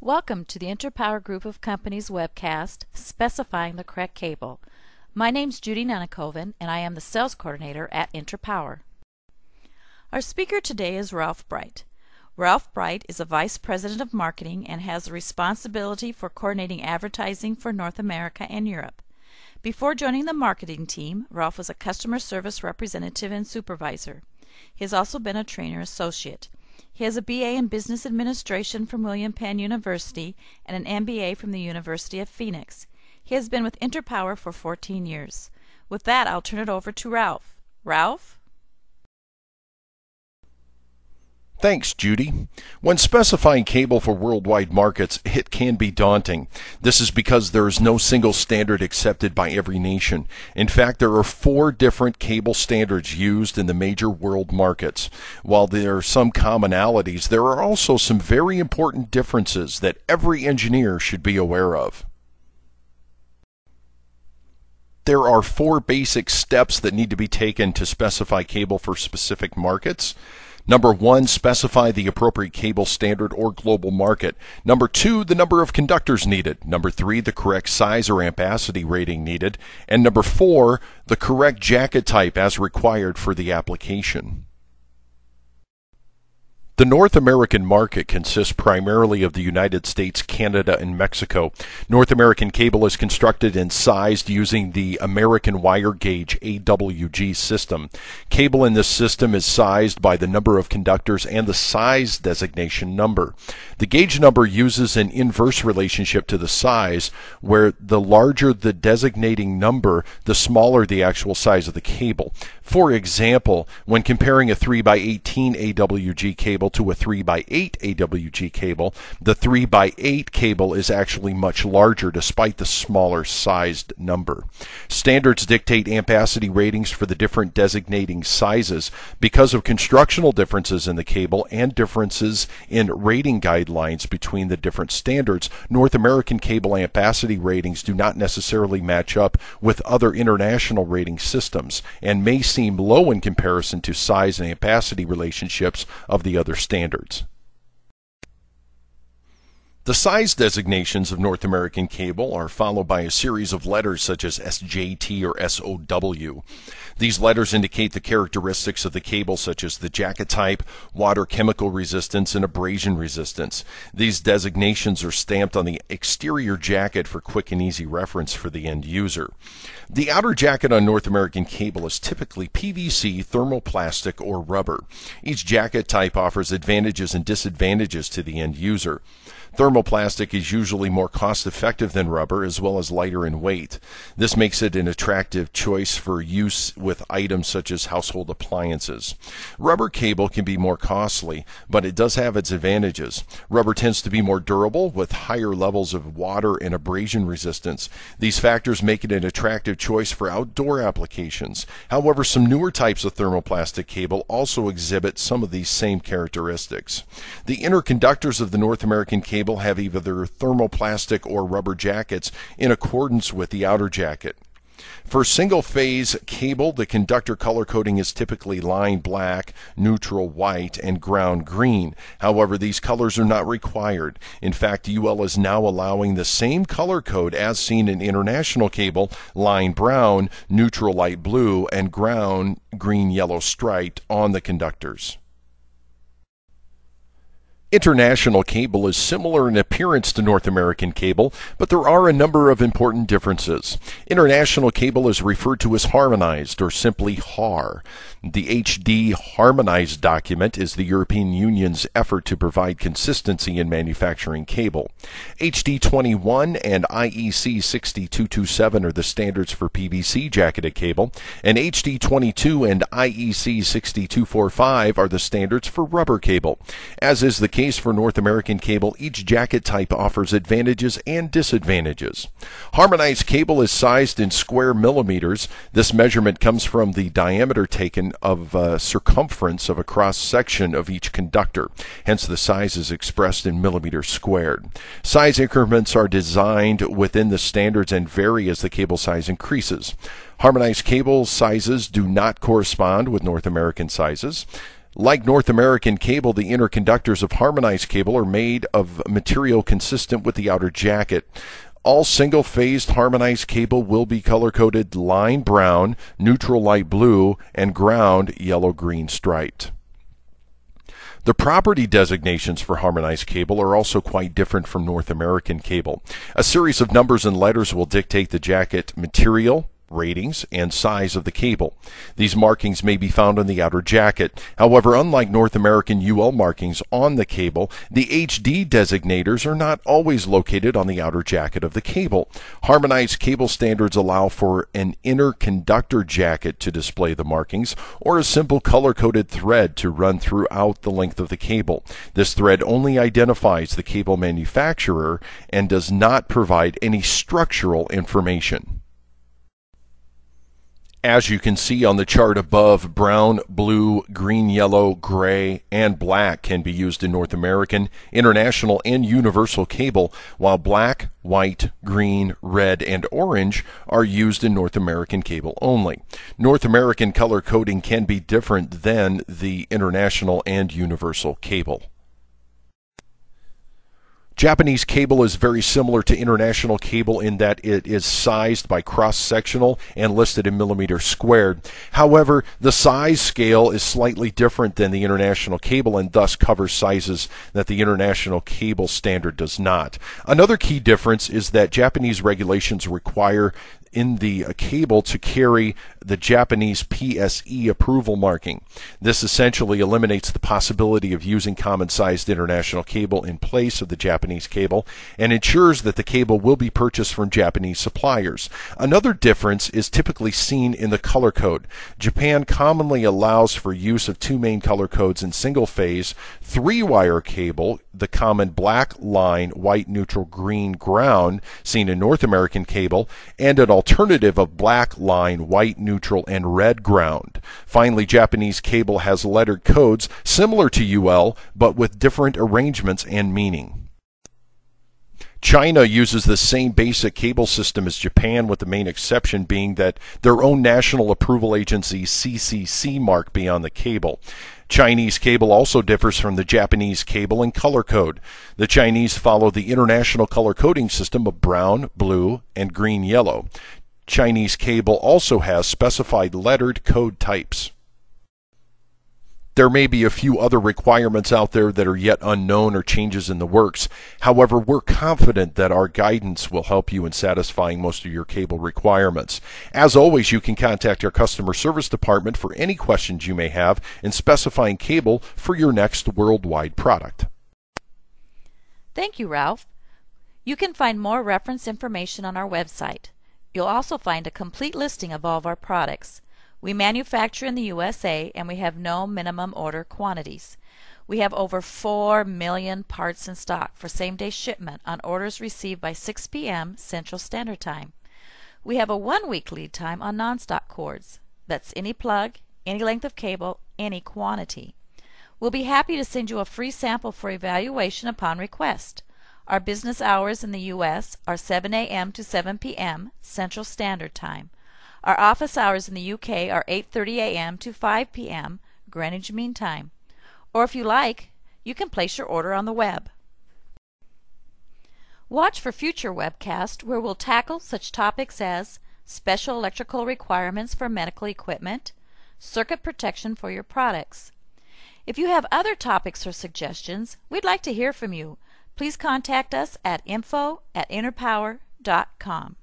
Welcome to the Interpower Group of Companies webcast specifying the correct cable. My name's Judy Nunakoven and I am the sales coordinator at Interpower. Our speaker today is Ralph Bright. Ralph Bright is a vice president of marketing and has the responsibility for coordinating advertising for North America and Europe. Before joining the marketing team, Ralph was a customer service representative and supervisor. He has also been a trainer associate. He has a BA in Business Administration from William Penn University and an MBA from the University of Phoenix. He has been with Interpower for 14 years. With that, I'll turn it over to Ralph. Ralph? Thanks, Judy. When specifying cable for worldwide markets, it can be daunting. This is because there is no single standard accepted by every nation. In fact, there are 4 different cable standards used in the major world markets. While there are some commonalities, there are also some very important differences that every engineer should be aware of. There are 4 basic steps that need to be taken to specify cable for specific markets. Number 1, specify the appropriate cable standard or global market. Number 2, the number of conductors needed. Number 3, the correct size or ampacity rating needed. And number 4, the correct jacket type as required for the application. The North American market consists primarily of the United States, Canada, and Mexico. North American cable is constructed and sized using the American Wire Gauge AWG system. Cable in this system is sized by the number of conductors and the size designation number. The gauge number uses an inverse relationship to the size, where the larger the designating number, the smaller the actual size of the cable. For example, when comparing a 3x18 AWG cable to a 3x8 AWG cable, the 3x8 cable is actually much larger despite the smaller sized number. Standards dictate ampacity ratings for the different designating sizes because of constructional differences in the cable and differences in rating guidelines between the different standards. North American cable ampacity ratings do not necessarily match up with other international rating systems and may seem low in comparison to size and ampacity relationships of the other standards. The size designations of North American cable are followed by a series of letters such as SJT or SOW. These letters indicate the characteristics of the cable such as the jacket type, water chemical resistance, and abrasion resistance. These designations are stamped on the exterior jacket for quick and easy reference for the end user. The outer jacket on North American cable is typically PVC, thermoplastic, or rubber. Each jacket type offers advantages and disadvantages to the end user. Thermoplastic is usually more cost-effective than rubber, as well as lighter in weight. This makes it an attractive choice for use with items such as household appliances. Rubber cable can be more costly, but it does have its advantages. Rubber tends to be more durable, with higher levels of water and abrasion resistance. These factors make it an attractive choice for outdoor applications. However, some newer types of thermoplastic cable also exhibit some of these same characteristics. The inner conductors of the North American cable have either thermoplastic or rubber jackets in accordance with the outer jacket. For single-phase cable, the conductor color coding is typically line black, neutral white, and ground green. However, these colors are not required. In fact, UL is now allowing the same color code as seen in international cable, line brown, neutral light blue, and ground green yellow striped on the conductors. International cable is similar in appearance to North American cable, but there are a number of important differences. International cable is referred to as harmonized, or simply HAR. The HD harmonized document is the European Union's effort to provide consistency in manufacturing cable. HD21 and IEC 6227 are the standards for PVC jacketed cable, and HD22 and IEC 6245 are the standards for rubber cable. As is the case for North American cable, each jacket type offers advantages and disadvantages. Harmonized cable is sized in square millimeters. This measurement comes from the diameter taken of circumference of a cross-section of each conductor. Hence, the size is expressed in millimeters squared. Size increments are designed within the standards and vary as the cable size increases. Harmonized cable sizes do not correspond with North American sizes. Like North American cable, the inner conductors of harmonized cable are made of material consistent with the outer jacket. All single-phased harmonized cable will be color-coded line brown, neutral light blue, and ground yellow-green striped. The property designations for harmonized cable are also quite different from North American cable. A series of numbers and letters will dictate the jacket material, ratings, and size of the cable. These markings may be found on the outer jacket. However, unlike North American UL markings on the cable, the HD designators are not always located on the outer jacket of the cable. Harmonized cable standards allow for an inner conductor jacket to display the markings, or a simple color-coded thread to run throughout the length of the cable. This thread only identifies the cable manufacturer and does not provide any structural information. As you can see on the chart above, brown, blue, green, yellow, gray, and black can be used in North American, international, and universal cable, while black, white, green, red, and orange are used in North American cable only. North American color coding can be different than the international and universal cable. Japanese cable is very similar to international cable in that it is sized by cross-sectional and listed in millimeters squared. However, the size scale is slightly different than the international cable and thus covers sizes that the international cable standard does not. Another key difference is that Japanese regulations require in the cable to carry the Japanese PSE approval marking. This essentially eliminates the possibility of using common-sized international cable in place of the Japanese cable and ensures that the cable will be purchased from Japanese suppliers. Another difference is typically seen in the color code. Japan commonly allows for use of two main color codes in single-phase, three-wire cable, the common black line, white, neutral, green, ground, seen in North American cable, and an alternative of black line, white, neutral, and red ground. Finally, Japanese cable has lettered codes similar to UL, but with different arrangements and meaning. China uses the same basic cable system as Japan, with the main exception being that their own national approval agency's CCC mark be on the cable. Chinese cable also differs from the Japanese cable in color code. The Chinese follow the international color coding system of brown, blue, and green-yellow. Chinese cable also has specified lettered code types. There may be a few other requirements out there that are yet unknown or changes in the works. However, we're confident that our guidance will help you in satisfying most of your cable requirements. As always, you can contact our customer service department for any questions you may have in specifying cable for your next worldwide product. Thank you, Ralph. You can find more reference information on our website. You'll also find a complete listing of all of our products. We manufacture in the USA and we have no minimum order quantities. We have over 4 million parts in stock for same-day shipment on orders received by 6 p.m. Central Standard Time. We have a 1-week lead time on non-stock cords. That's any plug, any length of cable, any quantity. We'll be happy to send you a free sample for evaluation upon request. Our business hours in the U.S. are 7 a.m. to 7 p.m. Central Standard Time. Our office hours in the UK are 8:30 a.m. to 5 p.m. Greenwich Mean Time. Or if you like, you can place your order on the web. Watch for future webcasts where we'll tackle such topics as special electrical requirements for medical equipment, circuit protection for your products. If you have other topics or suggestions, we'd like to hear from you. Please contact us at info@interpower.com.